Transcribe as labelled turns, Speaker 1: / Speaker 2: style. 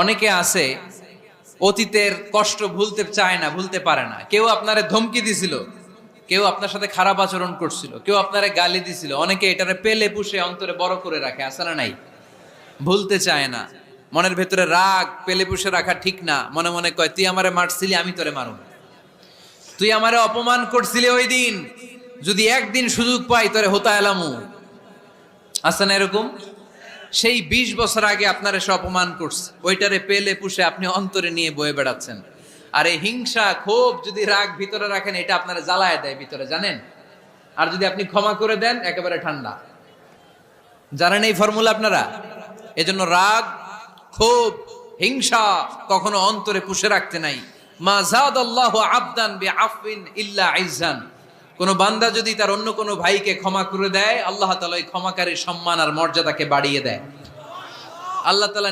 Speaker 1: অনেকে আছে অতীতের কষ্ট ভুলতে চায় না, ভুলতে পারে না। কেউ আপনারে ধমকি দিছিল, কেউ আপনার সাথে খারাপ আচরণ করছিল, কেউ আপনারে গালি দিছিল, অনেকে এটারে পেলে পুষে অন্তরে বড় করে রাখে, আছে না নাই? ভুলতে চায় না। মনের ভেতরে রাগ পেলে পুষে রাখা ঠিক না। মনে মনে কয়, তুই আমারে মারছিলি, আমি তোরে মারুম। তুই আমারে অপমান করছিলি ওই দিন, যদি একদিন সুযোগ পাই তোরে হোতা এলামু। আছে না এরকম? সেই 20 বছর আগে আপনার এসে অপমান করছে, ওইটারে পেলে পুষে আপনি অন্তরে নিয়ে বয়ে বেড়াচ্ছেন। আর এই হিংসা ক্ষোভ যদি রাগ ভিতরে রাখেন, এটা আপনারা জ্বালায় দেয় ভিতরে, জানেন? আর যদি আপনি ক্ষমা করে দেন, একেবারে ঠান্ডা। জানেন এই ফর্মুলা আপনারা? এজন্য রাগ, ক্ষোভ, হিংসা কখনো অন্তরে পুষে রাখতে নাই। মা যাদাল্লাহু আবদান বিআফওয়িন ইল্লা ইজ্জান। কোন বান্দা যদি তার অন্য কোন ভাইকে ক্ষমা করে দেয়, আল্লাহ তাআলা ওই ক্ষমাকারীর সম্মান আর মর্যাদাকে বাড়িয়ে দেয়। আল্লাহ তাআলা